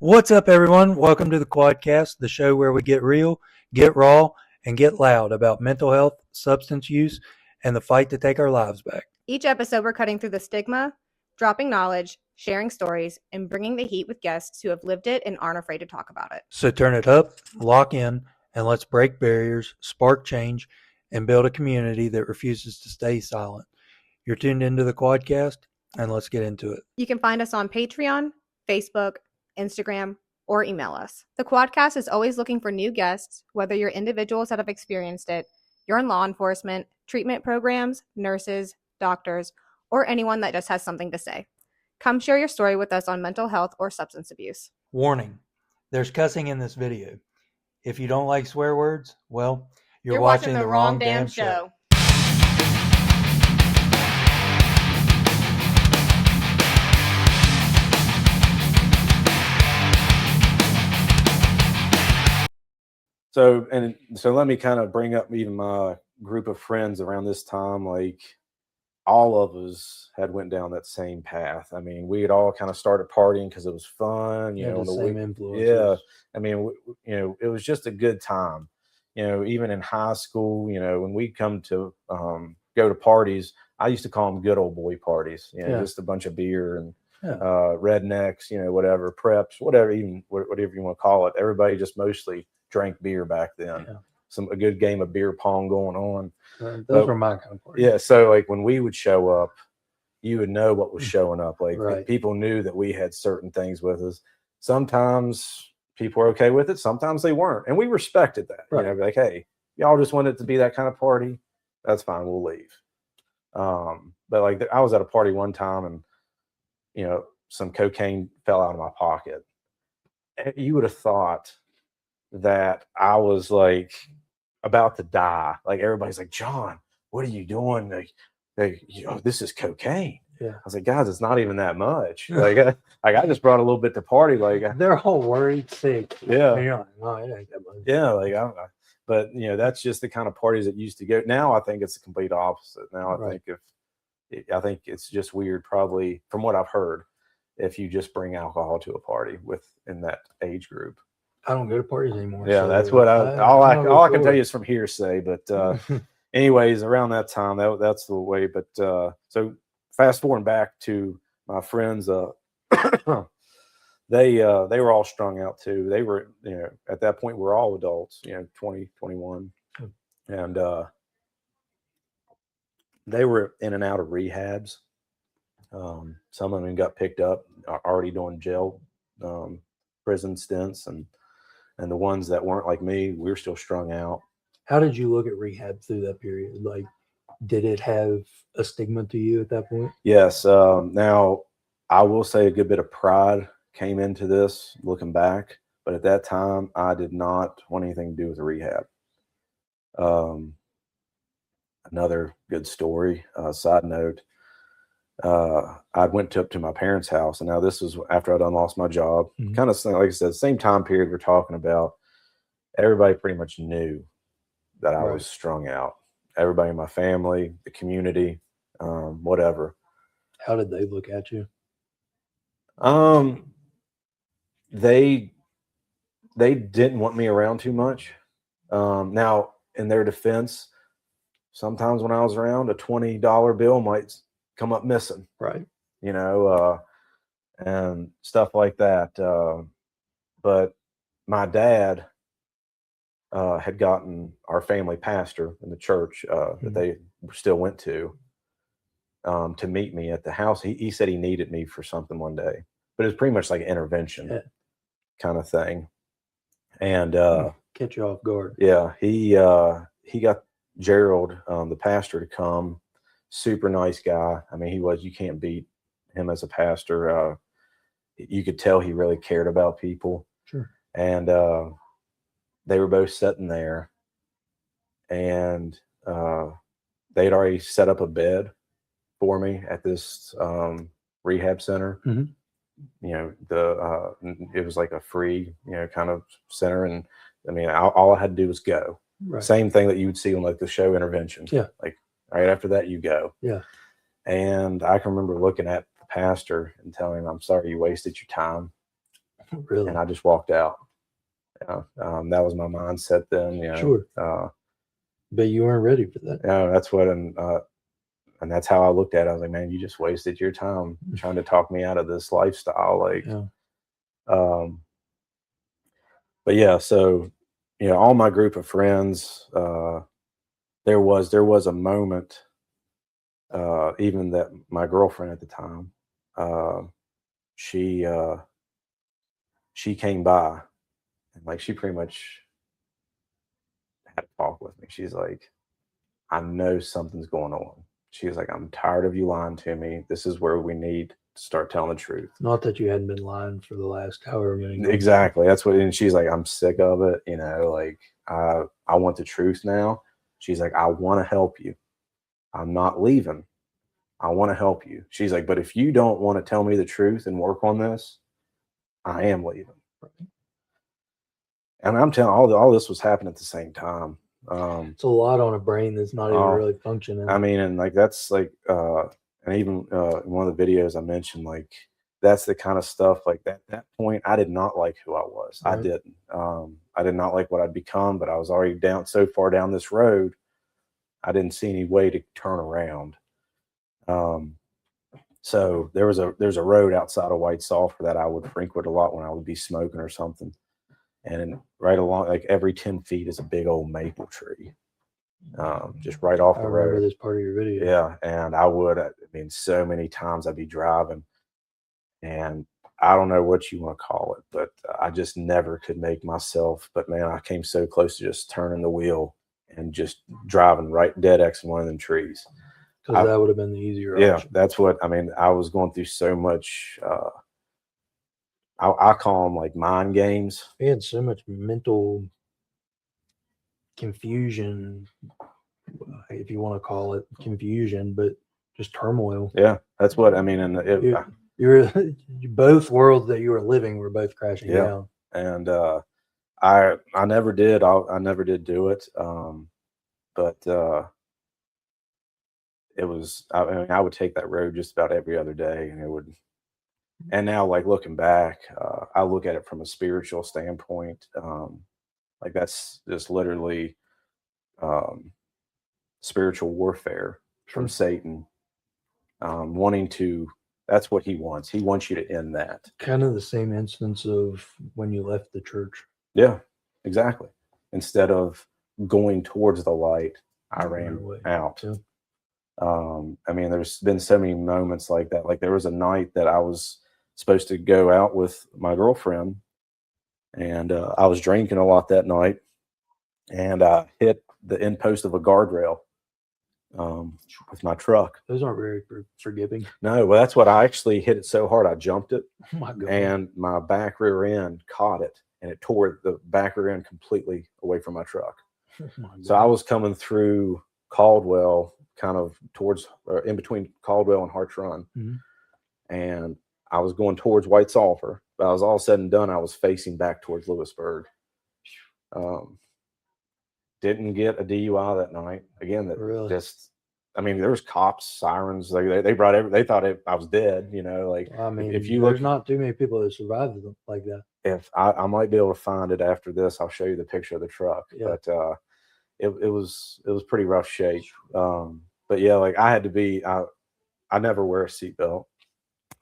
What's up, everyone? Welcome to the Quadcast, the show where we get real, get raw, and get loud about mental health, substance use, and the fight to take our lives back. Each episode, we're cutting through the stigma, dropping knowledge, sharing stories, and bringing the heat with guests who have lived it and aren't afraid to talk about it. So turn it up, lock in, and let's break barriers, spark change, and build a community that refuses to stay silent. You're tuned into the Quadcast, and let's get into it. You can find us on Patreon, Facebook, Instagram, or email us. The Quadcast is always looking for new guests, whether you're individuals that have experienced it, you're in law enforcement, treatment programs, nurses, doctors, or anyone that just has something to say. Come share your story with us on mental health or substance abuse. Warning, there's cussing in this video. If you don't like swear words, well, you're watching the wrong damn show. So let me kind of bring up even my group of friends around this time. Like, all of us had went down that same path. I mean, we had all kind of started partying because it was fun, you know. The same influences. Yeah, I mean, it was just a good time. You know, even in high school, you know, when we come to go to parties, I used to call them good old boy parties. You know, just a bunch of beer and rednecks, you know, whatever, preps, whatever, even whatever you want to call it. Everybody just mostly drank beer back then. A good game of beer pong going on. Those were my kind of parties. Yeah, so like when we would show up, you would know what was showing up. Like people knew that we had certain things with us. Sometimes people were okay with it, sometimes they weren't, and we respected that. You know, like, hey, y'all just want it to be that kind of party, that's fine, we'll leave. But like, I was at a party one time, and you know, some cocaine fell out of my pocket. You would have thought that I was like about to die. Like, everybody's like, John, what are you doing? Like, you know, this is cocaine. I was like, guys, it's not even that much. Like I just brought a little bit to party. Like, they're all worried sick. Yeah. And you're like, oh, it ain't that much. Yeah, like but you know, that's just the kind of parties that used to go. Now I think it's the complete opposite. Now I think it's just weird, probably, from what I've heard, if you just bring alcohol to a party in that age group. I don't go to parties anymore. Yeah, so that's what all I can tell you is from hearsay. But anyways, around that time, that's the way. But so fast forwarding back to my friends, they were all strung out too. They were, you know, at that point we're all adults, you know, 20, 21, and they were in and out of rehabs. Some of them got picked up, already doing jail, prison stints, and the ones that weren't like me, we were still strung out. How did you look at rehab through that period? Like, did it have a stigma to you at that point? Yes. Now, I will say a good bit of pride came into this looking back, but at that time, I did not want anything to do with rehab. Another good story, side note, I went up to my parents' house, and now this was after I'd done lost my job. Kind of like I said, same time period we're talking about. Everybody pretty much knew that I was strung out. Everybody in my family, the community, whatever. How did they look at you? They didn't want me around too much. Now, in their defense, sometimes when I was around, a $20 bill might come up missing, you know, and stuff like that. But my dad had gotten our family pastor in the church that they still went to meet me at the house. He said he needed me for something one day, but it was pretty much like an intervention kind of thing. And catch you off guard. Yeah, he got Gerald, the pastor, to come. Super nice guy. I mean, you can't beat him as a pastor. You could tell he really cared about people. Sure. And they were both sitting there, and they'd already set up a bed for me at this rehab center. You know, it was like a free, you know, kind of center. And I mean, all I had to do was go. Same thing that you would see on like the show Intervention. Like, right after that, you go. And I can remember looking at the pastor and telling him, I'm sorry you wasted your time. Really? And I just walked out. Yeah. That was my mindset then. Sure. But you weren't ready for that. Yeah, that's what, and that's how I looked at it. I was like, man, you just wasted your time trying to talk me out of this lifestyle. Like, but yeah, so, all my group of friends, there was a moment, even that my girlfriend at the time, she came by, and like, she pretty much had a talk with me. She's like, I know something's going on. She's like, I'm tired of you lying to me. This is where we need to start telling the truth. Not that you hadn't been lying for the last however many months. Exactly. That's what, and she's like, I'm sick of it. Like, I want the truth now. She's like, I want to help you. I'm not leaving. I want to help you. She's like, but if you don't want to tell me the truth and work on this, I am leaving. And I'm telling all this was happening at the same time. It's a lot on a brain that's not even really functioning. I mean, and like, that's like, and even in one of the videos I mentioned, like, that's the kind of stuff, like, that point, I did not like who I was. Right. I didn't. I did not like what I'd become, but I was already so far down this road, I didn't see any way to turn around. So there's a road outside of White Sulphur that I would frequent a lot when I would be smoking or something. And right along, like, every 10 feet is a big old maple tree. Just right off the road. I remember this part of your video. Yeah. And I mean, so many times I'd be driving, and I don't know what you want to call it, but I just never could make myself. But man, I came so close to just turning the wheel and just driving right dead X in one of them trees. Because that would have been the easier option. That's what, I mean, I was going through so much, I call them like mind games. We had so much mental confusion, if you want to call it confusion, but just turmoil. Yeah, that's what I mean. And you're both worlds that you were living were both crashing down. And I never did. I never did do it. But it was. I mean, I would take that road just about every other day, and it would. And now, like, looking back, I look at it from a spiritual standpoint. Like, that's just literally spiritual warfare from Satan, wanting to. That's what he wants. He wants you to end that. Kind of the same instance of when you left the church. Yeah, exactly. Instead of going towards the light, I ran out. Yeah. I mean, there's been so many moments like that. Like, there was a night that I was supposed to go out with my girlfriend, and I was drinking a lot that night, and I hit the end post of a guardrail with my truck. Those aren't very forgiving. No, well, that's what I actually hit it so hard I jumped it. Oh my God. And my back rear end caught it, and it tore the back rear end completely away from my truck. Oh my God. So I was coming through Caldwell, kind of towards, or in between Caldwell and Hart's Run. Mm-hmm. And I was going towards White Sulphur, but I was all said and done, I was facing back towards Lewisburg. Didn't get a DUI that night. Again, that really? Just, I mean, there was cops, sirens. They brought they thought I was dead. Like, I mean, if you there's not too many people that survived them like that. If I might be able to find it after this, I'll show you the picture of the truck. Yeah. But it was pretty rough shape. But yeah, like, I had to be. I never wear a seatbelt.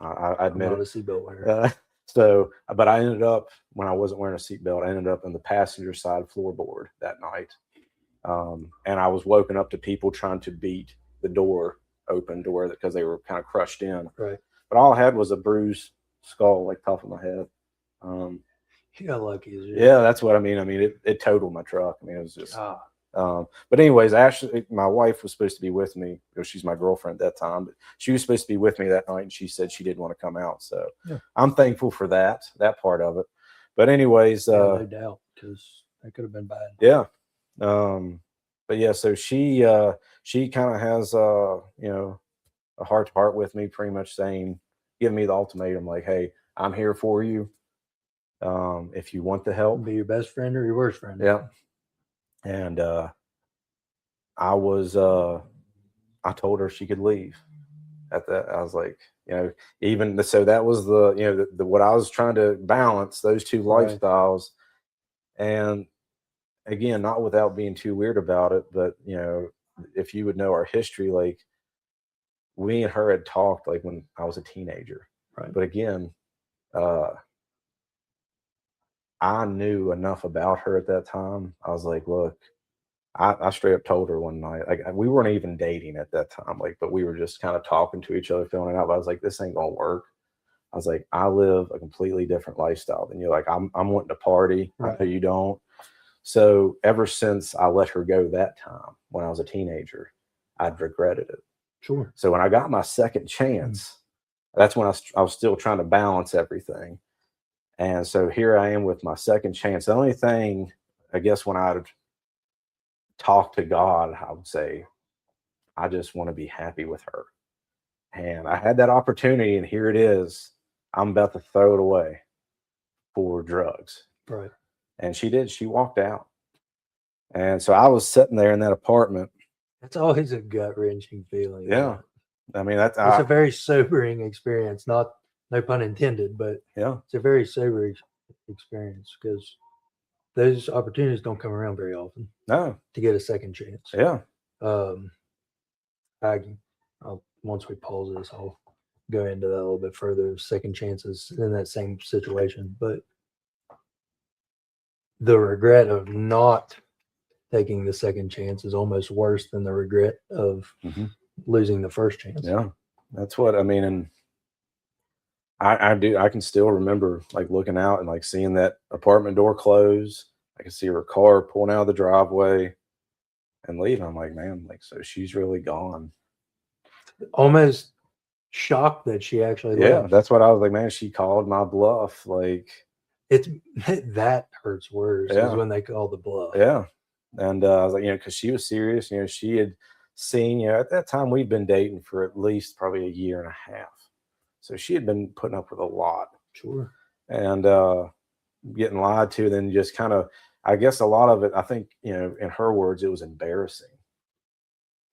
I admit I'm not it. A seatbelt wearer. So, but I ended up, when I wasn't wearing a seatbelt, I ended up in the passenger side floorboard that night. And I was woken up to people trying to beat the door open to where, because they were kind of crushed in. Right. But all I had was a bruised skull, like, top of my head. You got lucky. Yeah, that's what I mean. I mean, it totaled my truck. I mean, it was just. But anyways, Ashley, my wife, was supposed to be with me, because she's my girlfriend at that time. But she was supposed to be with me that night, and she said she didn't want to come out. So yeah. I'm thankful for that part of it. But anyways, no doubt, because that could have been bad. Yeah. But yeah, so she kind of has a heart to heart with me, pretty much saying, giving me the ultimatum, like, hey, I'm here for you. If you want the help, be your best friend or your worst friend. Yeah. And I told her she could leave. at that. I was like, even so that was the what I was trying to balance, those two lifestyles. And again, not without being too weird about it, but if you would know our history, like we and her had talked like when I was a teenager. Right. But again, I knew enough about her at that time. I was like, look, I straight up told her one night, like we weren't even dating at that time, like, but we were just kind of talking to each other, feeling it out. But I was like, this ain't gonna work. I was like, I live a completely different lifestyle than you. Like, I'm wanting to party. Right. I know you don't. So ever since I let her go that time when I was a teenager, I'd regretted it. Sure. So when I got my second chance, that's when I was still trying to balance everything. And so here I am with my second chance. The only thing, I guess, when I'd talk to God, I would say, I just want to be happy with her. And I had that opportunity, and here it is. I'm about to throw it away for drugs. Right. And she did. She walked out. And so I was sitting there in that apartment. That's always a gut-wrenching feeling. Yeah. I mean, it's a very sobering experience. No pun intended, but yeah, it's a very sobering experience because those opportunities don't come around very often. No. To get a second chance. Yeah. Once we pause this, I'll go into that a little bit further. Second chances in that same situation, but the regret of not taking the second chance is almost worse than the regret of losing the first chance. Yeah, that's what I mean. And I can still remember like looking out and like seeing that apartment door close. I could see her car pulling out of the driveway and leaving. I'm like, man, like, so she's really gone. Almost shocked that she actually left. That's what I was like, man, she called my bluff. Like, that hurts worse is when they call the bluff. Yeah. And I was like, because she was serious. She had seen, at that time we'd been dating for at least probably a year and a half. So she had been putting up with a lot. Sure. And getting lied to, then just kind of, I guess a lot of it, I think, in her words, it was embarrassing.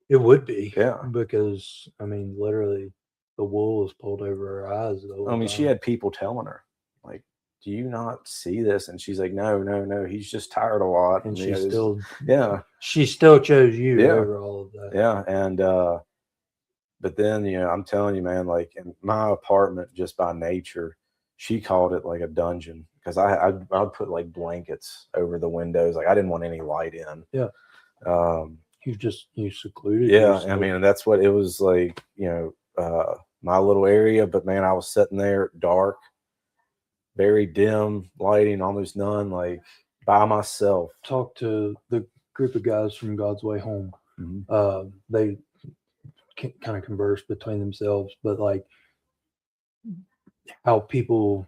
It would be. Yeah. Because, I mean, literally the wool was pulled over her eyes. I mean, she had people telling her, like, do you not see this? And she's like, no, he's just tired a lot. And she still chose you over all of that. Yeah. And but then, I'm telling you, man, like in my apartment, just by nature, she called it like a dungeon because I'd put like blankets over the windows. Like I didn't want any light in. Yeah. You secluded. Yeah. yourself. I mean, and that's what it was like, my little area, but man, I was sitting there dark, very dim lighting, almost none, like by myself. Talk to the group of guys from God's Way Home. They kind of converse between themselves, but like how people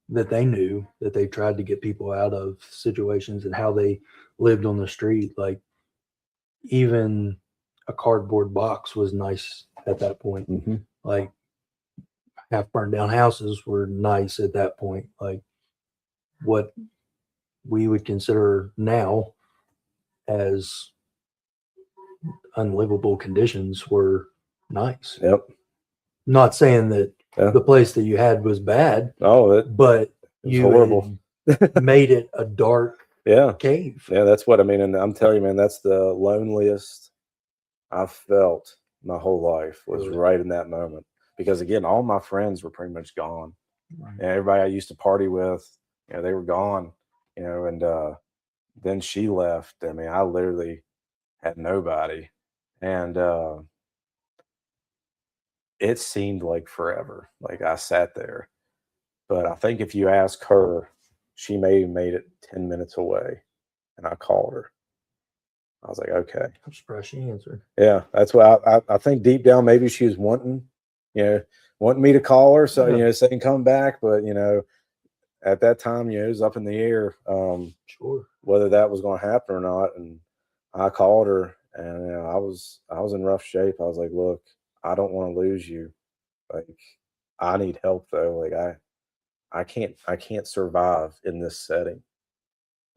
that they knew that they tried to get people out of situations and how they lived on the street. Like even a cardboard box was nice at that point. Like half burned down houses were nice at that point. Like what we would consider now as unlivable conditions were nice. Yep. Not saying that the place that you had was bad. But you horrible. made it a dark cave. Yeah, that's what I mean. And I'm telling you, man, that's the loneliest I've felt my whole life was right in that moment. Because again, all my friends were pretty much gone. Right. And everybody I used to party with, they were gone. And then she left. I mean, I literally had nobody. And it seemed like forever. Like I sat there. But I think if you ask her, she may have made it 10 minutes away. And I called her. I was like, okay. I'm surprised she answered. Yeah, that's what I think deep down, maybe she was wanting me to call her. So, saying come back. But, at that time, it was up in the air. Sure. Whether that was going to happen or not. And I called her and I was in rough shape. I was like, look, I don't want to lose you. Like, I need help though. Like I can't survive in this setting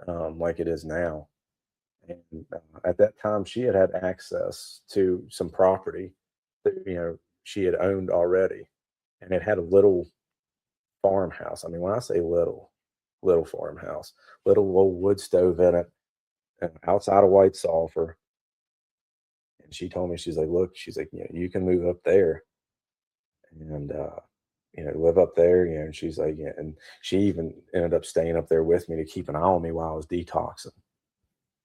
like it is now. And at that time, she had access to some property that, she had owned already, and it had a little farmhouse. I mean, when I say little farmhouse, little old wood stove in it, and outside of white sulfur. And she told me, she's like, look, she's like, you can move up there and live up there, and she's like, yeah. And she even ended up staying up there with me to keep an eye on me while I was detoxing.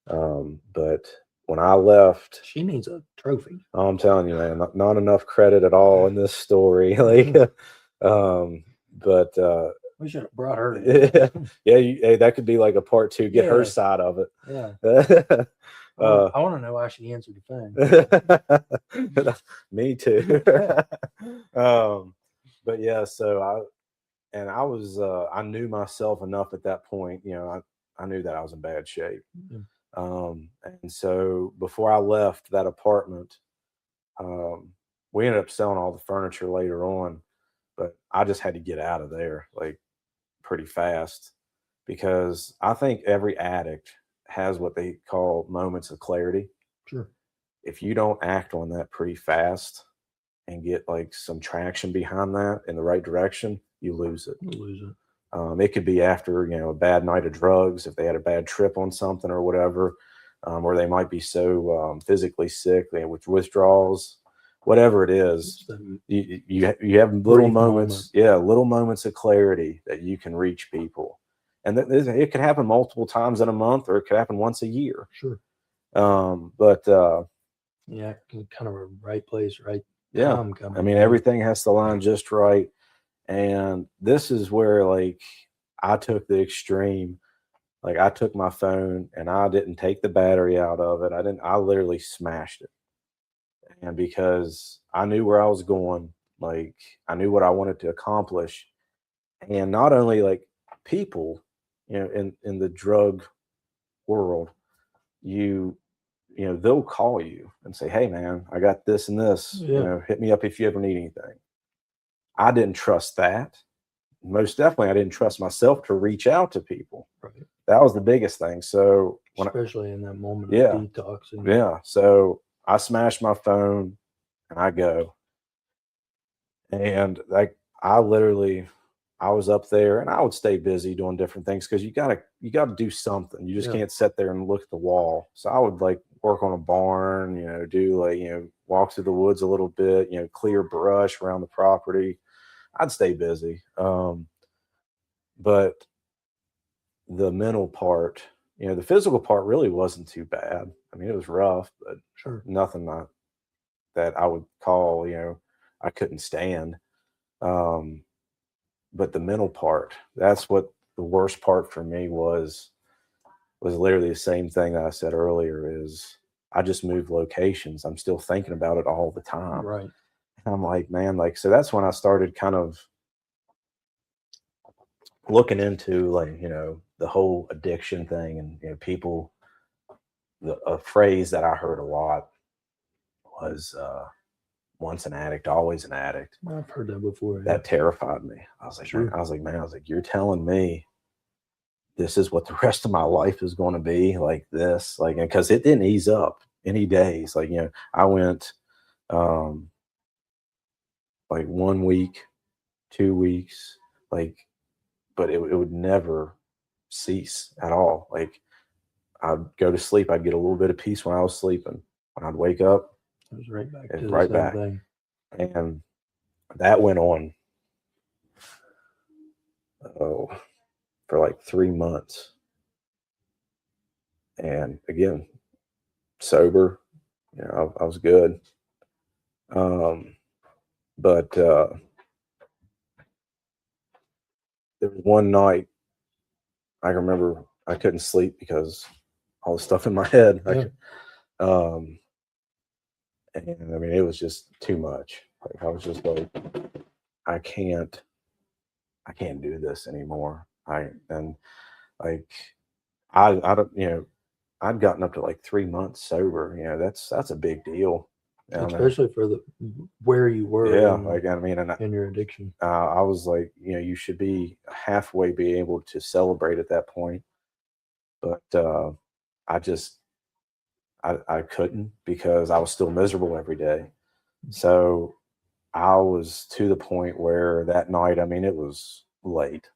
But when I left, she needs a trophy. I'm telling you, man, not enough credit at all in this story. Like, but we should have brought her. Yeah, hey, that could be like a part 2. Get her side of it. Yeah. I want to know why she answered the phone. Me too. But yeah, so I was I knew myself enough at that point. I knew that I was in bad shape. And so before I left that apartment, we ended up selling all the furniture later on, but I just had to get out of there like pretty fast, because I think every addict has what they call moments of clarity. Sure. If you don't act on that pretty fast and get like some traction behind that in the right direction, you lose it. It could be after, a bad night of drugs, if they had a bad trip on something or whatever, or they might be so physically sick, with withdrawals, whatever it is. You have little moments, little moments of clarity that you can reach people. And it could happen multiple times in a month, or it could happen once a year. Sure. Kind of a right place, right time. I mean, everything has to line just right. And this is where, like, I took the extreme. Like, I took my phone and I didn't take the battery out of it. I literally smashed it. And because I knew where I was going, like, I knew what I wanted to accomplish. And not only like people, in the drug world, they'll call you and say, hey man, I got this and this, hit me up if you ever need anything. I didn't trust that. Most definitely, I didn't trust myself to reach out to people. Right. That was the biggest thing. So especially in that moment of detoxing. Yeah. So I smashed my phone and I go. And like, I was up there, and I would stay busy doing different things, because you gotta do something. You just can't sit there and look at the wall. So I would like work on a barn, do like, walk through the woods a little bit, clear brush around the property. I'd stay busy. But the mental part, the physical part really wasn't too bad. I mean, it was rough, but nothing that I would call, I couldn't stand. But the mental part, that's what the worst part for me was literally the same thing that I said earlier, is I just moved locations. I'm still thinking about it all the time. Right. And I'm like, man, like, so that's when I started kind of looking into, like, the whole addiction thing. And, people, a phrase that I heard a lot was, once an addict, always an addict. I've heard that before. That terrified me. I was like, man, you're telling me this is what the rest of my life is going to be like this? Like, because it didn't ease up any days. Like, I went, like 1 week, 2 weeks, like, but it would never cease at all. Like, I'd go to sleep, I'd get a little bit of peace when I was sleeping. When I'd wake up, it was right back to the right same back. thing. And that went on for like 3 months. And again, sober, I was good. But there was one night I remember I couldn't sleep because all the stuff in my head. And I mean, it was just too much. Like, I was just like, I can't do this anymore. I don't, I'd gotten up to like 3 months sober. That's a big deal. Especially for where you were. In your addiction. I was like, you should be halfway be able to celebrate at that point. But I couldn't, because I was still miserable every day. So I was to the point where that night, I mean, it was late.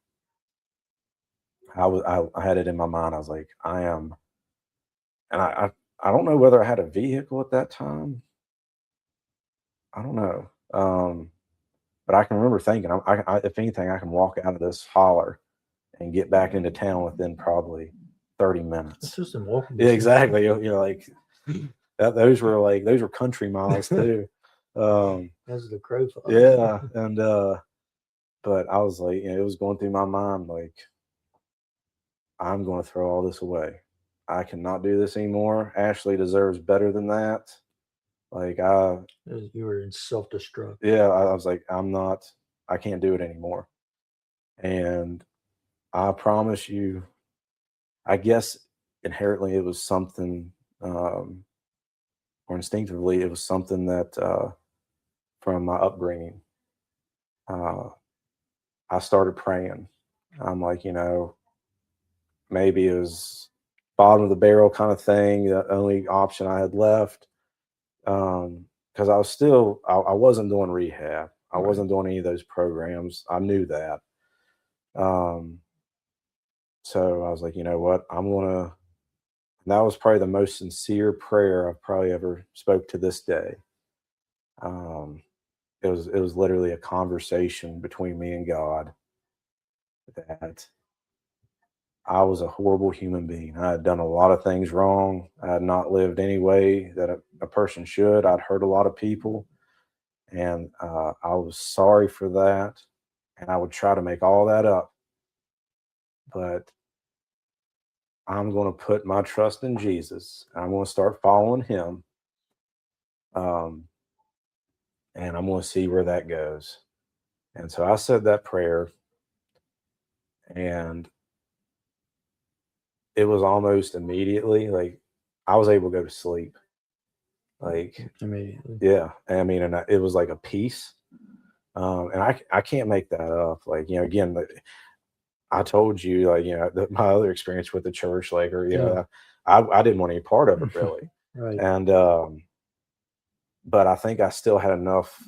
I had it in my mind. I was like, and I don't know whether I had a vehicle at that time. I don't know. But I can remember thinking, if anything, I can walk out of this holler and get back into town within probably 30 minutes. It's just in walking Yeah, distance. exactly. You're like, those were country miles too. As the crow flies. Yeah. And, but I was like, it was going through my mind, like, I'm going to throw all this away. I cannot do this anymore. Ashley deserves better than that. Like you were in self-destruct. Yeah, I was like, I can't do it anymore. And I promise you, I guess inherently it was something, or instinctively, it was something that from my upbringing, I started praying. I'm like, maybe it was bottom of the barrel kind of thing, the only option I had left. Because I wasn't doing rehab. I wasn't doing any of those programs. I knew that. So I was like, you know what? That was probably the most sincere prayer I've probably ever spoke to this day. It was literally a conversation between me and God that I was a horrible human being. I had done a lot of things wrong. I had not lived any way that a person should. I'd hurt a lot of people. And I was sorry for that. And I would try to make all that up. But I'm going to put my trust in Jesus. I'm going to start following him. And I'm going to see where that goes. And so I said that prayer. And it was almost immediately, like, I was able to go to sleep. Like, immediately. Yeah. I mean, and it was like a peace. And I can't make that up. Like, again, I told you, like, my other experience with the church, like, or, I didn't want any part of it really. Right. And, but I think I still had enough,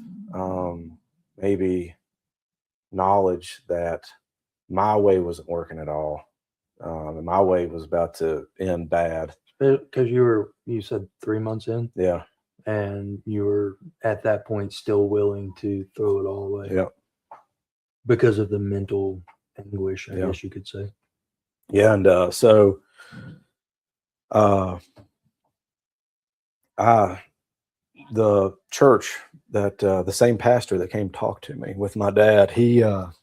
maybe knowledge that my way wasn't working at all. And my way was about to end bad. Because you said 3 months in. Yeah. And you were at that point still willing to throw it all away. Yeah. Because of the mental anguish, I guess you could say. Yeah. And so the church that the same pastor that came talk to me with my dad, the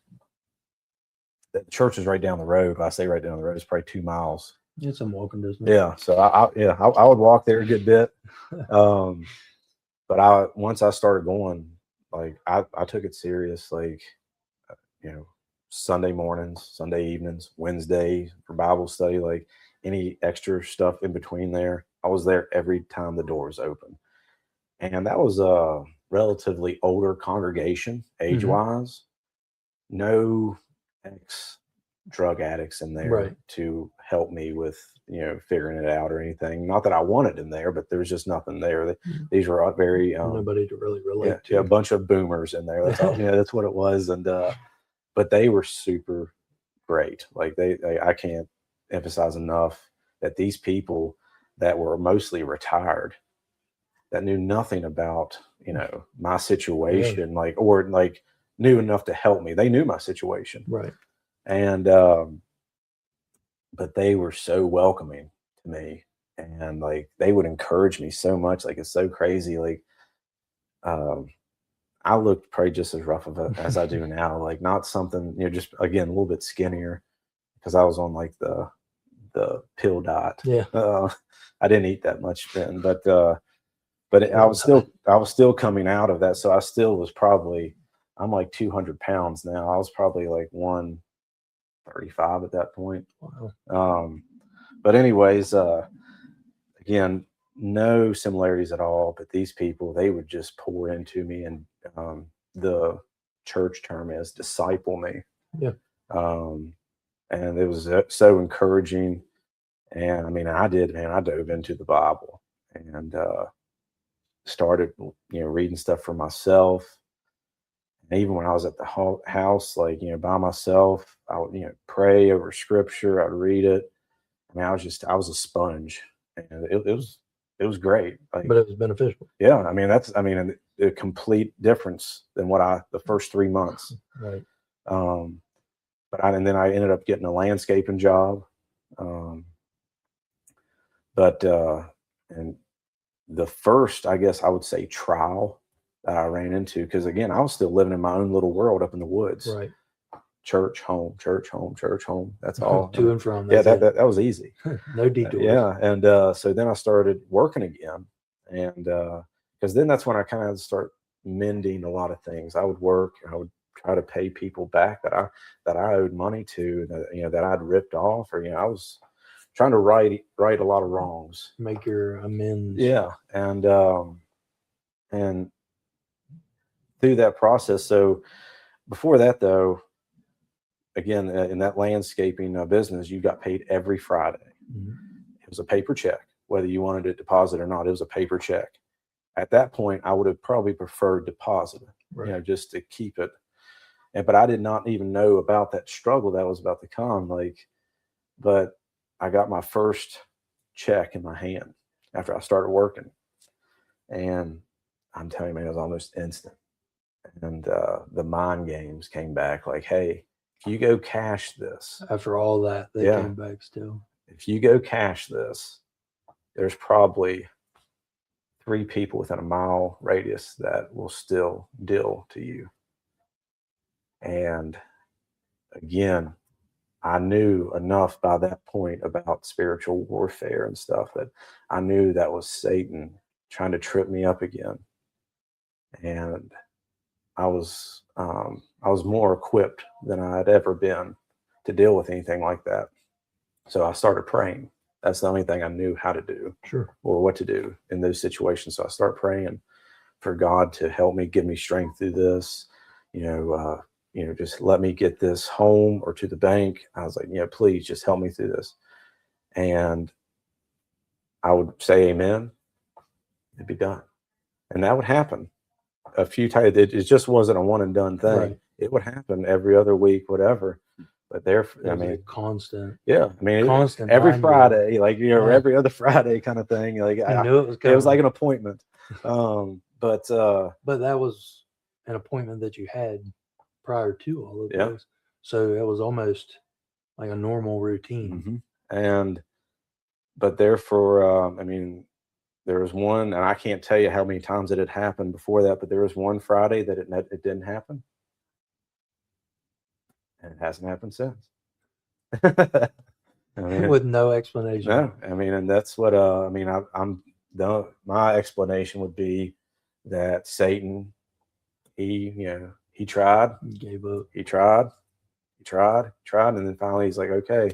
church is right down the road. I say right down the road, it's probably 2 miles. It's some walking distance. Yeah. So I would walk there a good bit. But once I started going, like, I took it serious, like, Sunday mornings, Sunday evenings, Wednesday for Bible study, like any extra stuff in between there. I was there every time the doors open. And that was a relatively older congregation, age-wise. No ex-drug addicts in there to help me with, figuring it out or anything. Not that I wanted in there, but there was just nothing there. These were very nobody to really relate to. Yeah, a bunch of boomers in there. That's all, that's what it was. And but they were super great. Like I can't emphasize enough that these people that were mostly retired, that knew nothing about, my situation, or knew enough to help me. They knew my situation. Right. And, but they were so welcoming to me, and like, they would encourage me so much. Like, it's so crazy. Like, I looked probably just as rough of it as I do now. Like, not something, just again, a little bit skinnier, because I was on like the pill diet. Yeah. I didn't eat that much then, but I was still coming out of that. So I still was probably, I'm like 200 pounds now. I was probably like 135 at that point. Wow. But anyways, again, no similarities at all, but these people, they would just pour into me, and the church term is disciple me. Yeah. And it was so encouraging. And I mean, I dove into the Bible and started, reading stuff for myself. And even when I was at the house, like, by myself, I would, pray over scripture. I'd read it. I mean, I was a sponge, and it was great. Like, but it was beneficial. Yeah. I mean, a complete difference than the first 3 months. Right. And then I ended up getting a landscaping job. And the first, I guess I would say, trial that I ran into, because again, I was still living in my own little world up in the woods. Right. Church, home, church, home, church, home. That's all. To and from. Yeah, that was easy. No detours. Yeah. And so then I started working again. And because then that's when I kind of start mending a lot of things. I would work, I would try to pay people back that I owed money to, that I'd ripped off, or I was trying to right a lot of wrongs, make your amends. Yeah. And through that process. So before that, though, again, in that landscaping business, you got paid every Friday. Mm-hmm. It was a paper check, whether you wanted it deposited or not. It was a paper check. At that point, I would have probably preferred deposit, right. Just to keep it. But I did not even know about that struggle that was about to come. But I got my first check in my hand after I started working, and I'm telling you, man, it was almost instant. And the mind games came back, like, hey, if you go cash this, after all that, they came back still. If you go cash this, there's probably 3 people within a mile radius that will still deal to you. And again, I knew enough by that point about spiritual warfare and stuff that I knew that was Satan trying to trip me up again. And I was more equipped than I had ever been to deal with anything like that. So I started praying. That's the only thing I knew how to do, sure, or what to do in those situations. So I started praying for God to help me, give me strength through this. Just let me get this home or to the bank. I was like, please just help me through this. And I would say amen. It'd be done. And that would happen a few times. It just wasn't a one and done thing. Right. It would happen every other week, whatever. But constant. Yeah. I mean, constant every Friday, every other Friday kind of thing. Like I knew it was coming. It was like an appointment. But that was an appointment that you had prior to all of this. So it was almost like a normal routine. Mm-hmm. But therefore, there was one, and I can't tell you how many times it had happened before that, but there was one Friday that it didn't happen. And it hasn't happened since. With no explanation. No, and that's what, I'm done. My explanation would be that Satan, he tried. He gave up. He tried. And then finally he's like, okay,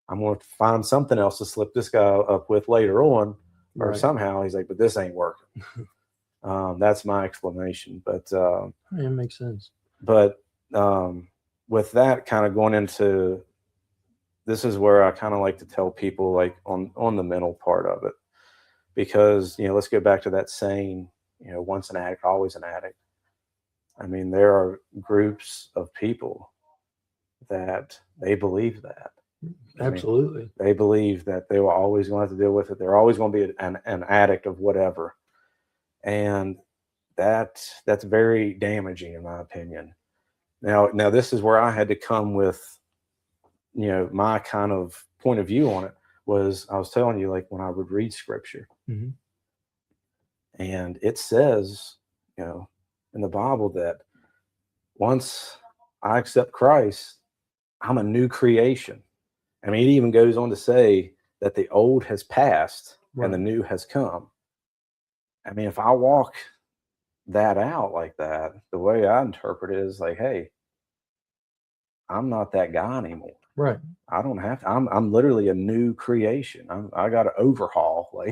I'm going to find something else to slip this guy up with later on. Or somehow he's like, but this ain't working. That's my explanation. But it makes sense. But with that kind of going into, this is where I kind of like to tell people, like, on the mental part of it, because let's go back to that saying, once an addict, always an addict. There are groups of people that they believe that. Absolutely. They believe that they were always going to have to deal with it. They're always going to be an addict of whatever. And that's very damaging, in my opinion. Now this is where I had to come with, my kind of point of view on it. Was I was telling you, like, when I would read scripture, mm-hmm. and it says, in the Bible, that once I accept Christ, I'm a new creation. It even goes on to say that the old has passed and the new has come. If I walk that out like that, the way I interpret it is like, hey, I'm not that guy anymore. Right. I don't have to. I'm literally a new creation. I got to overhaul,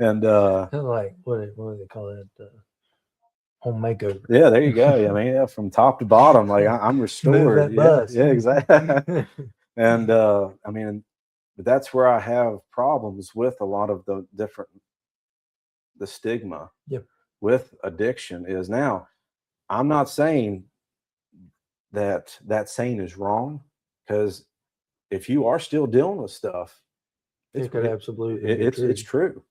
and like what do they call it? Home makeover. Yeah, there you go. From top to bottom, like I'm restored. Yeah, exactly. And but that's where I have problems with a lot of the stigma. Yep. With addiction is now. I'm not saying that saying is wrong, because if you are still dealing with stuff, it could absolutely be it's true.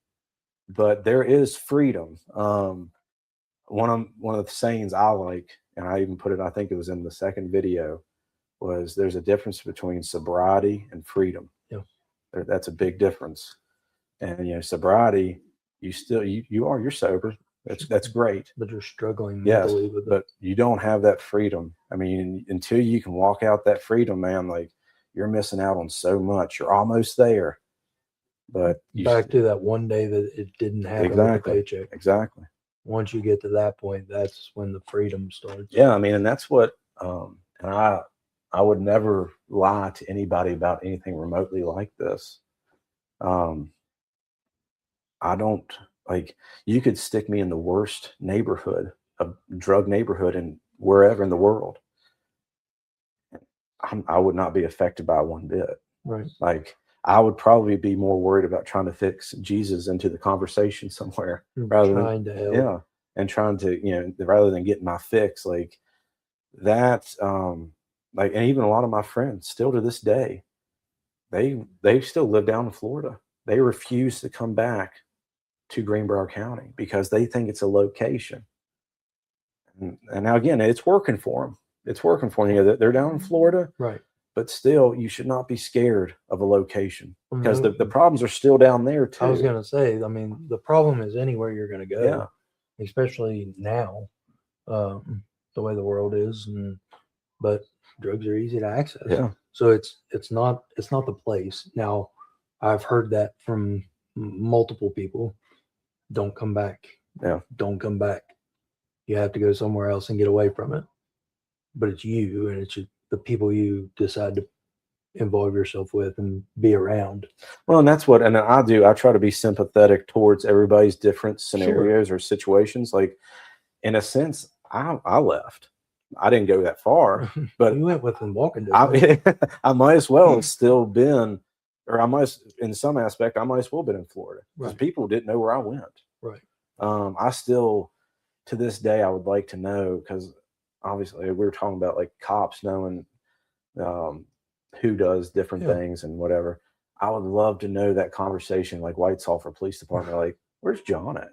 But there is freedom. One of the sayings I like, and I even put it, I think it was in the second video, was there's a difference between sobriety and freedom. Yeah. That's a big difference. And sobriety, you're sober. That's great. But you're struggling Yes, mentally with it. but you don't have that freedom. I mean, until you can walk out that freedom, man, like, you're missing out on so much. You're almost there. But back to that one day that it didn't happen with the paycheck. Exactly. Once you get to that point, that's when the freedom starts. Yeah, I mean, and that's what, and I would never lie to anybody about anything remotely like this. I don't, like, you could stick me in the worst neighborhood, a drug neighborhood, and wherever in the world, I would not be affected by one bit. Right. Like, I would probably be more worried about trying to fix Jesus into the conversation somewhere, rather than to help. And trying to, rather than getting my fix, like that. Like, and even a lot of my friends still to this day, they still live down in Florida. They refuse to come back to Greenbrier County because they think it's a location. And now again, it's working for them. It's working for them. They're down in Florida, right? But still, you should not be scared of a location, because the problems are still down there too. I was going to say, I mean, the problem is anywhere you're going to go, especially now, the way the world is. But drugs are easy to access. Yeah. So it's not the place. Now, I've heard that from multiple people. Don't come back. Yeah. Don't come back. You have to go somewhere else and get away from it. But it's you, and it's the people you decide to involve yourself with and be around. Well, and that's what, and I try to be sympathetic towards everybody's different scenarios or situations. Like, in a sense, I left. I didn't go that far, but you went with them walking distance. I might as well have still been, or in some aspect, I might as well have been in Florida, because people didn't know where I went. Right. I still, to this day, I would like to know, because obviously we were talking about like cops knowing who does different things and whatever. I would love to know that conversation, like White Sulphur Police Department, like, where's John at?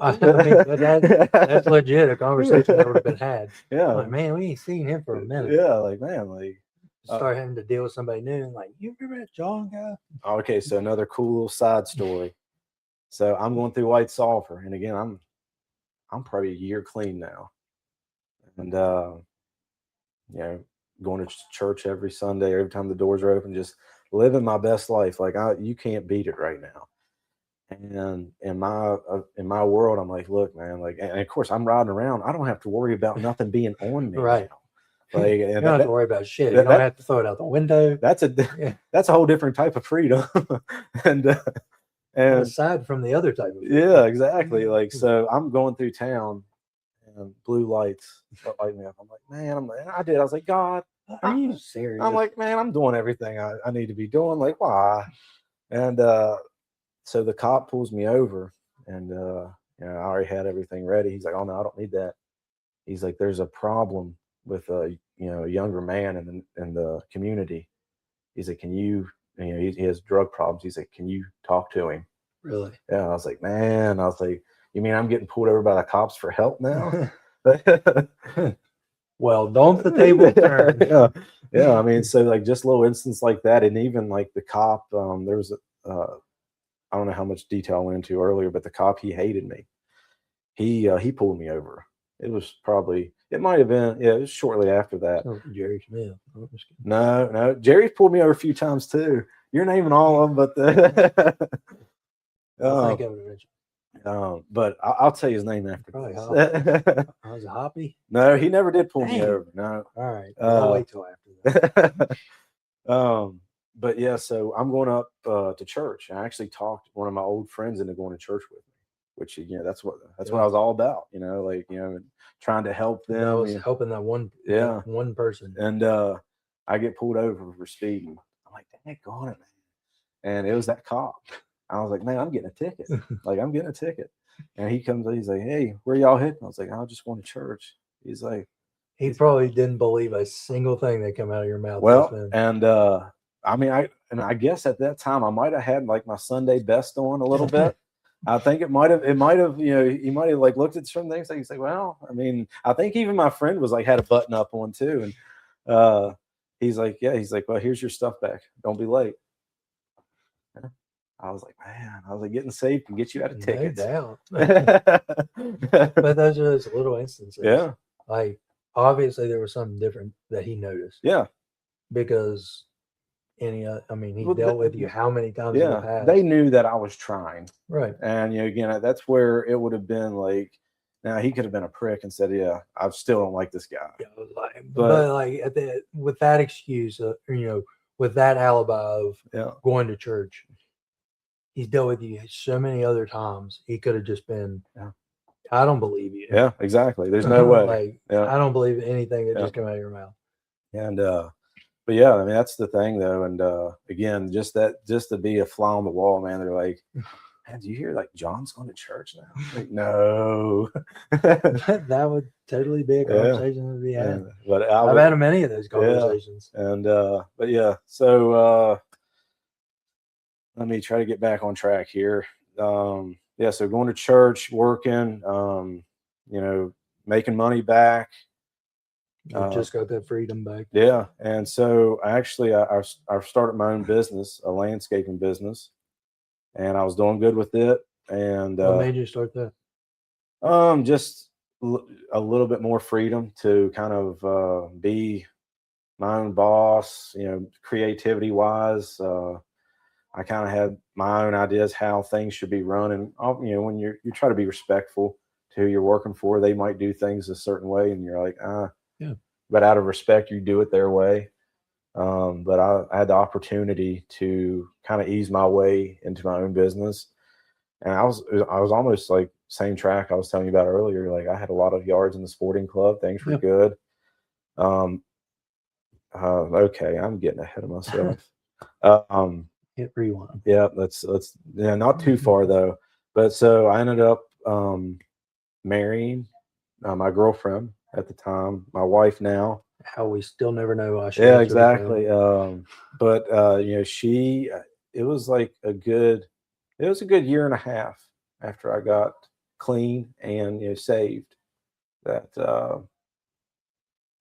I mean, that's legit a conversation that would have been had. Yeah. Like, man, we ain't seen him for a minute. Yeah, like, man, like, start having to deal with somebody new, and like, you remember that John guy? Okay, so another cool little side story. So I'm going through White Sulphur, and again, I'm probably a year clean now, and going to church every Sunday, every time the doors are open, just living my best life. Like, you can't beat it right now. And in my world, I'm like, look, man, like, and of course I'm riding around. I don't have to worry about nothing being on me. Right. Now. Like, you don't have to worry about shit. You don't have to throw it out the window. That's a whole different type of freedom. and aside from the other type of freedom. Yeah, exactly. Like, so I'm going through town, and blue lights light me up. I'm like, man, I was like, God, are you serious? I'm like, man, I'm doing everything I need to be doing. Like, why? And so the cop pulls me over, and I already had everything ready. He's like, oh no, I don't need that. He's like, there's a problem with a younger man in the community. He's like, can you he has drug problems. He's like, can you talk to him? Really? Yeah. I was like, man, you mean I'm getting pulled over by the cops for help now? Well, don't the table turn. Yeah. I mean, so like just little instance like that, and even like the cop, there was I don't know how much detail I went into earlier, but the cop, he hated me. He pulled me over. It might have been, it was shortly after that. Oh, Jerry Smith. No, Jerry pulled me over a few times too. You're naming all of them, but I'll think of it eventually. But I'll tell you his name after. Probably Hoppy. Was it Hoppy? No, he never did pull me over. No. All right. I'll wait till after that. But yeah, so I'm going up to church. I actually talked one of my old friends into going to church with me, which that's what I was all about. Like trying to help them. I was helping that one person. And I get pulled over for speeding. I'm like, dang, go on it, man. And it was that cop. I was like, man, I'm getting a ticket. I'm getting a ticket. And he comes, he's like, hey, where y'all heading? I was like, I just want to church. He's like, He probably didn't believe a single thing that came out of your mouth. Well, and I mean, I guess at that time I might have had like my Sunday best on a little bit. I think it might have, he might have like looked at certain things. Like he's like, well, I mean, I think even my friend was like, had a button up on too. And he's like, well, here's your stuff back. Don't be late. I was like, man, getting saved can get you out of tickets. No doubt. But those are those little instances. Yeah. Like, obviously there was something different that he noticed. Yeah. Because he dealt with you how many times in the past? They knew that I was trying. Right. And, again, that's where it would have been like, now he could have been a prick and said, yeah, I still don't like this guy. Yeah, but like with that excuse, with that alibi of going to church, he's dealt with you so many other times. He could have just been, I don't believe you. Yeah, exactly. There's no way. I don't believe anything that just came out of your mouth. And, but yeah, I mean, that's the thing though. And, again, just to be a fly on the wall, man, they're like, man, do you hear like John's going to church now? Like, no. That would totally be a conversation to be had. But I've had many of those conversations. And, but yeah, so, let me try to get back on track here. So going to church, working, making money back. You just got that freedom back. Yeah. And so I started my own business, a landscaping business, and I was doing good with it. And what made you start that? Just a little bit more freedom to kind of be my own boss, creativity wise. I kind of had my own ideas how things should be run, and when you try to be respectful to who you're working for, they might do things a certain way, and you're like, but out of respect, you do it their way. But I had the opportunity to kind of ease my way into my own business, and I was almost like same track I was telling you about earlier. Like I had a lot of yards in the sporting club, things were good. Okay, I'm getting ahead of myself. Hit rewind. Yeah, let's not too far though. But so I ended up marrying my girlfriend at the time, my wife now. How we still never know why she. Yeah, exactly. But it was a good year and a half after I got clean and saved that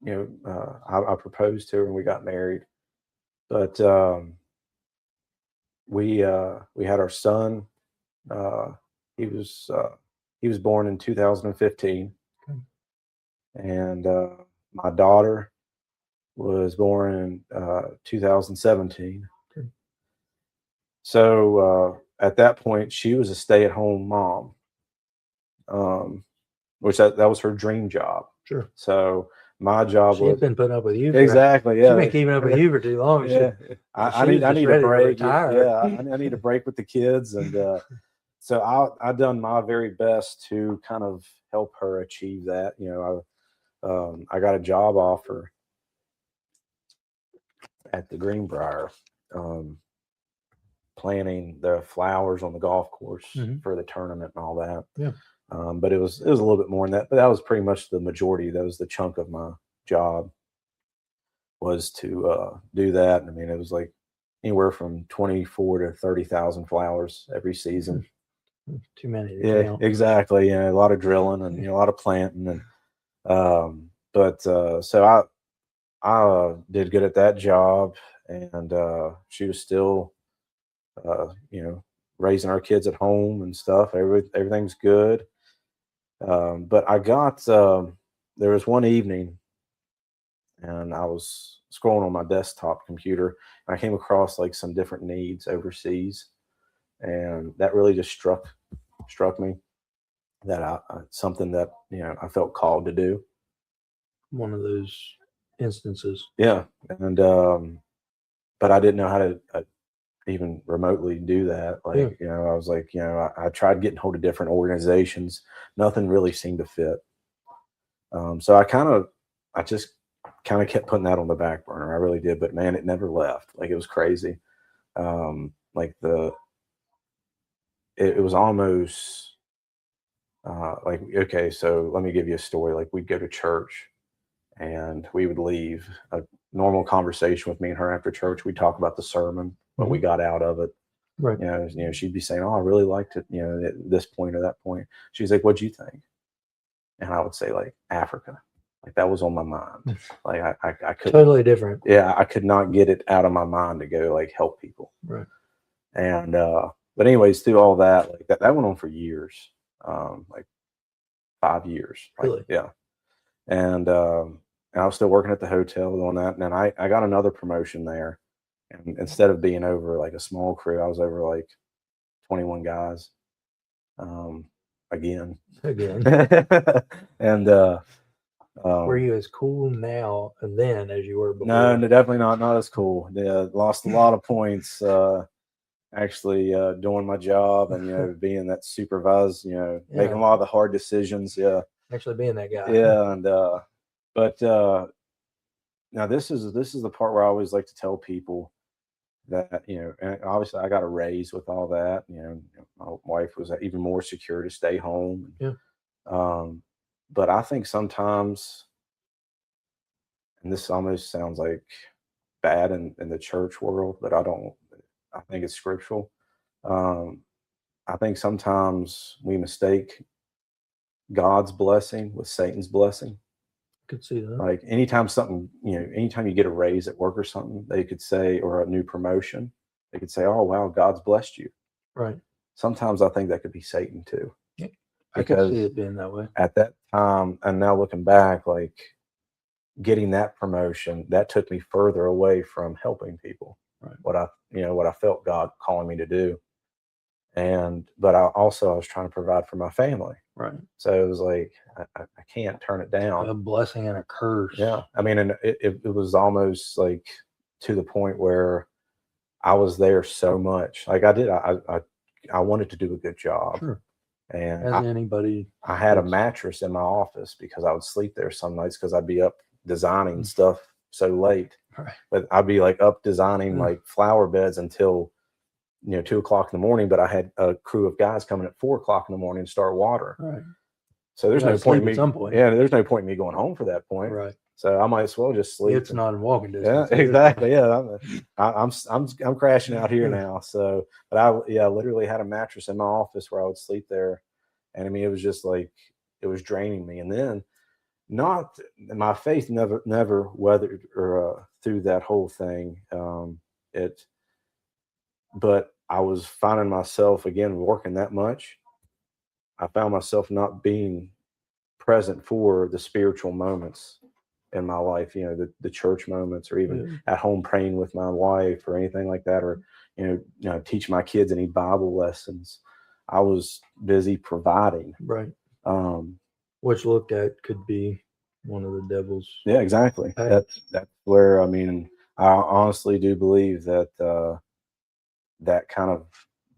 I proposed to her and we got married. But we had our son. He was born in 2015, and my daughter was born in 2017. Okay. So at that point, she was a stay-at-home mom, which that was her dream job. Sure. So my job She's been putting up with you. Exactly. Yeah. She's been keeping up with you for too long. Yeah. I need a break. Yeah. I need a break with the kids. And so I done my very best to kind of help her achieve that. I got a job offer at the Greenbrier, planting the flowers on the golf course for the tournament and all that. Yeah. But it was a little bit more than that, but that was pretty much the majority. That was the chunk of my job, was to do that. I mean, it was like anywhere from 24 to 30,000 flowers every season. Too many. Yeah, exactly. A lot of drilling and a lot of planting, and so I did good at that job, and she was still, raising our kids at home and stuff. Everything's good. But I got, there was one evening and I was scrolling on my desktop computer and I came across like some different needs overseas. And that really just struck me that something that, I felt called to do. One of those instances. Yeah. And, but I didn't know how to even remotely do that. Like, I was like, I tried getting hold of different organizations. Nothing really seemed to fit. So I just kind of kept putting that on the back burner. I really did, but man, it never left. Like, it was crazy. It was almost okay, so let me give you a story. Like, we'd go to church and we would leave a normal conversation with me and her after church. We'd talk about the sermon, what we got out of it. Right. She'd be saying, "Oh, I really liked it, at this point or that point." She's like, "What'd you think?" And I would say, like, Africa. Like, that was on my mind. Like, I could totally different. Yeah, I could not get it out of my mind to go, like, help people. Right. And but anyways, through all that, like that went on for years, like 5 years. Really? Yeah. And I was still working at the hotel doing that, and then I got another promotion there. And instead of being over like a small crew, I was over like 21 guys. Again. And were you as cool now and then as you were before? No, definitely not as cool. Yeah, lost a lot of points actually doing my job and being that supervised, making a lot of the hard decisions. Yeah. Actually being that guy. Yeah, and but now this is the part where I always like to tell people that, and obviously I got a raise with all that. My wife was even more secure to stay home. Yeah. But I think sometimes, and this almost sounds like bad in the church world, but I think it's scriptural. I think sometimes we mistake God's blessing with Satan's blessing. Could see that. Like anytime you get a raise at work or something, they could say, or a new promotion, they could say, "Oh, wow, God's blessed you." Right. Sometimes I think that could be Satan too. Yeah, I could see it being that way. At that time, and now looking back, like getting that promotion, that took me further away from helping people. Right. What I felt God calling me to do. But I was trying to provide for my family. Right. So it was like, I can't turn it down. A blessing and a curse. Yeah. I mean, and it was almost like to the point where I was there so much. Like I wanted to do a good job. Sure. And as anybody. I had a mattress in my office because I would sleep there some nights because I'd be up designing stuff so late. Right. But I'd be like up designing like flower beds until 2 o'clock in the morning, but I had a crew of guys coming at 4 o'clock in the morning to start water. Right. So there's no point in me. At some point. Yeah, there's no point in me going home for that point. Right. So I might as well just sleep. It's not in walking distance. Yeah, exactly. Yeah, I'm crashing out here now. So, but I literally had a mattress in my office where I would sleep there, and I mean it was just like it was draining me. And then, not my faith never weathered or through that whole thing. But I was finding myself again working that much. I found myself not being present for the spiritual moments in my life, the church moments, or even at home praying with my wife or anything like that, or teach my kids any Bible lessons. I was busy providing. Right. Which looked at could be one of the devil's. Yeah, exactly. That's where, I mean, I honestly do believe that that kind of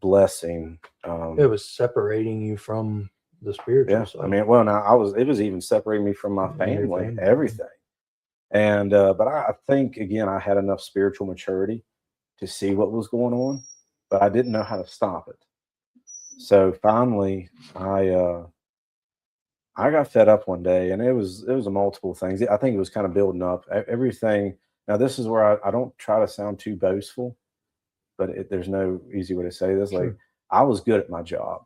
blessing. It was separating you from the spiritual side. I mean, well, now it was even separating me from my family, everything. And, but I think, again, I had enough spiritual maturity to see what was going on, but I didn't know how to stop it. So finally, I got fed up one day, and it was a multiple things. I think it was kind of building up everything. Now, this is where I don't try to sound too boastful, but there's no easy way to say this. Sure. Like, I was good at my job,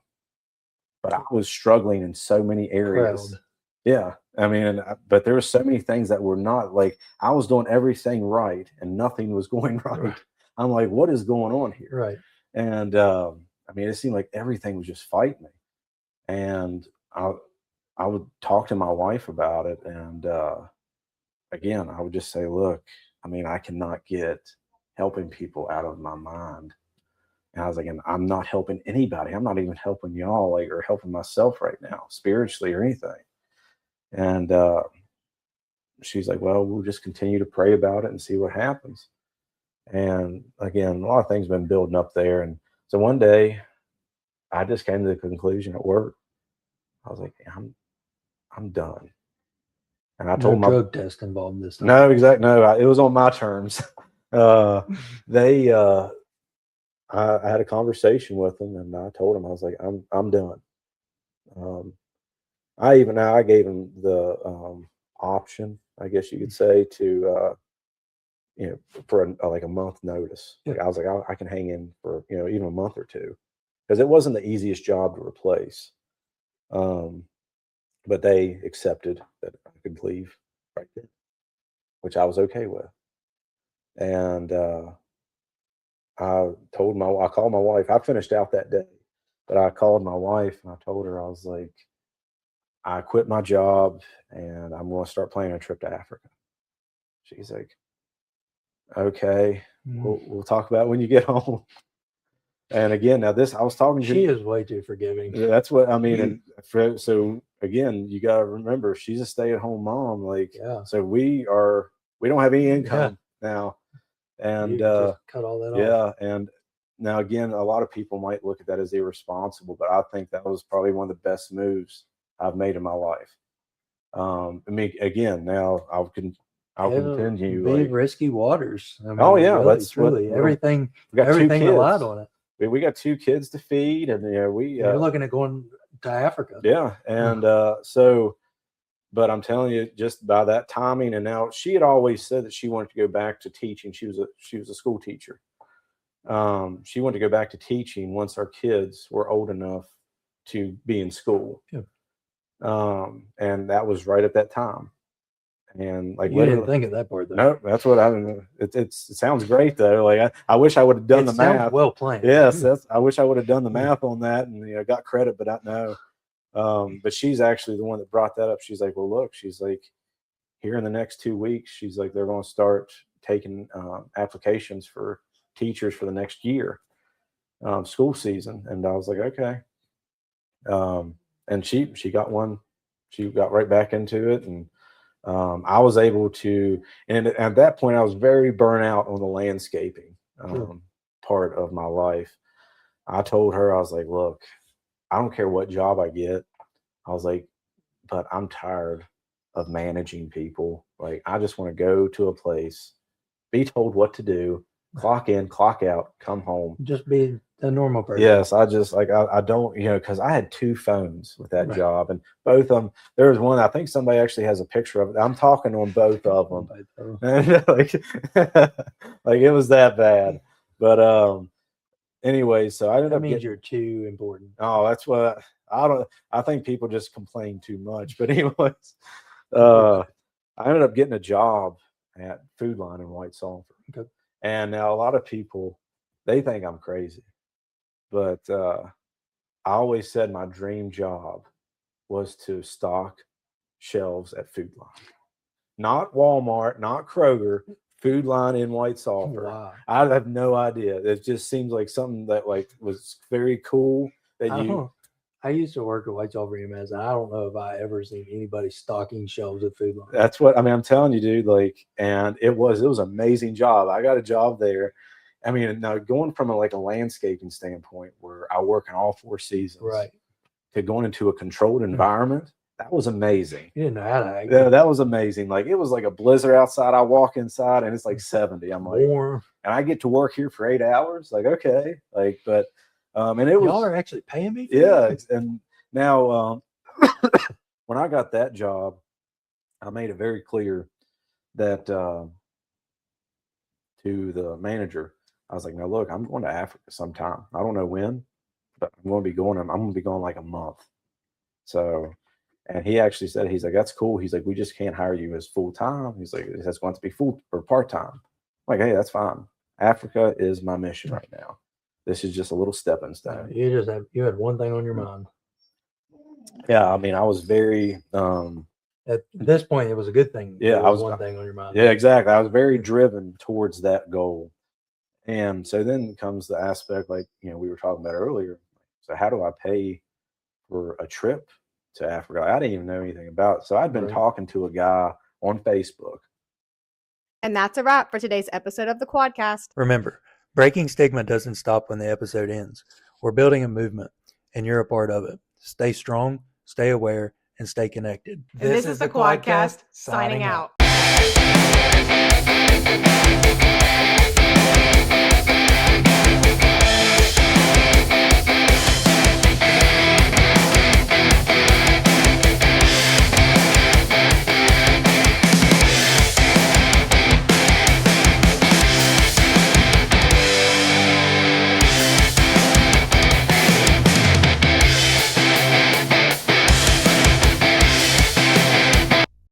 but I was struggling in so many areas. Proud. Yeah. I mean, but there were so many things that were not, like, I was doing everything right and nothing was going right. I'm like, what is going on here? Right. And, I mean, it seemed like everything was just fighting me. And I would talk to my wife about it. And, again, I would just say, look, I mean, I cannot get helping people out of my mind. And I was like, and I'm not helping anybody. I'm not even helping y'all, like, or helping myself right now, spiritually or anything. And she's like, well, we'll just continue to pray about it and see what happens. And again, a lot of things have been building up there. And so one day I just came to the conclusion at work. I was like, I'm done. And I told my drug test involved this time. No, exactly. No, it was on my terms. I had a conversation with them, and I told them, I was like, I'm done. I gave him the option, I guess you could say, to for like a month notice. Like I was like, I can hang in for even a month or two, because it wasn't the easiest job to replace. But they accepted that I could leave right then, which I was okay with. And I called my wife. I finished out that day, but I called my wife and I told her, I was like, I quit my job and I'm going to start planning a trip to Africa. She's like, okay, we'll talk about it when you get home. And again, now I was talking to. She is way too forgiving. That's what I mean. And so again, you got to remember, she's a stay-at-home mom. Like, so we don't have any income now, and just cut all that off. Yeah, and now again, a lot of people might look at that as irresponsible, but I think that was probably one of the best moves I've made in my life. I mean, again, now I'll continue. Big risky waters. I mean, really, truly everything relied on it. We got 2 kids to feed, and you're looking at going to Africa. Yeah, and but I'm telling you, just by that timing, and now she had always said that she wanted to go back to teaching. She was a school teacher. She wanted to go back to teaching once our kids were old enough to be in school. Yeah. And that was right at that time. And like, you didn't think of that part though. No, that's what it sounds great though. Like I wish I would have done the math. Well planned. Yes, I wish I would have done the math on that and got credit, but I know. But she's actually the one that brought that up. She's like, well, look, she's like, here in the next 2 weeks, she's like, they're going to start taking applications for teachers for the next year, school season. And I was like, okay. And she got one. She got right back into it, and I was able to, and at that point I was very burnt out on the landscaping part of my life. I told her, I was like, look, I don't care what job I get. I was like, but I'm tired of managing people. Like, I just want to go to a place, be told what to do, clock in, clock out, come home. Just be a normal person. Yes, I just like I don't, because I had 2 phones with that job, and both of them. There was one, I think somebody actually has a picture of it. I'm talking on both of them, and like it was that bad. But anyway, so I ended up. That means you're too important. Oh, that's what I think people just complain too much. But anyways, I ended up getting a job at Food Line in White Sulphur. Okay. And now a lot of people, they think I'm crazy. But I always said my dream job was to stock shelves at Food Line. Not Walmart, not Kroger, Food Line in White Sulphur. Wow. I have no idea. It just seems like something that was very cool. I used to work at White Sulphur EMS, and I don't know if I ever seen anybody stocking shelves at Food Line. That's what I mean. I'm telling you, dude. And it was an amazing job. I got a job there. I mean, now going from a landscaping standpoint, where I work in all 4 seasons, right, to going into a controlled environment, that was amazing. You didn't know how to act. Yeah, that was amazing. Like, it was like a blizzard outside. I walk inside and it's like 70. I'm like, warm, and I get to work here for 8 hours. Like, okay, but and it was. Y'all are actually paying me. And now when I got that job, I made it very clear that to the manager, I was like, "Now look, I'm going to Africa sometime. I don't know when, but I'm going to be going. I'm going to be going like a month." So, and he actually said, he's like, "That's cool." He's like, "We just can't hire you as full time." He's like, "That's going to be full or part time." I'm like, "Hey, that's fine. Africa is my mission right now. This is just a little stepping stone." You had one thing on your mind. Yeah, I mean, I was very. At this point, it was a good thing. Yeah, I was one thing on your mind. Yeah, exactly. I was very driven towards that goal. And so then comes the aspect, we were talking about earlier. So how do I pay for a trip to Africa? I didn't even know anything about it. So I'd been talking to a guy on Facebook. And that's a wrap for today's episode of the Quadcast. Remember, breaking stigma doesn't stop when the episode ends. We're building a movement, and you're a part of it. Stay strong, stay aware, and stay connected. And this is the Quadcast, signing out.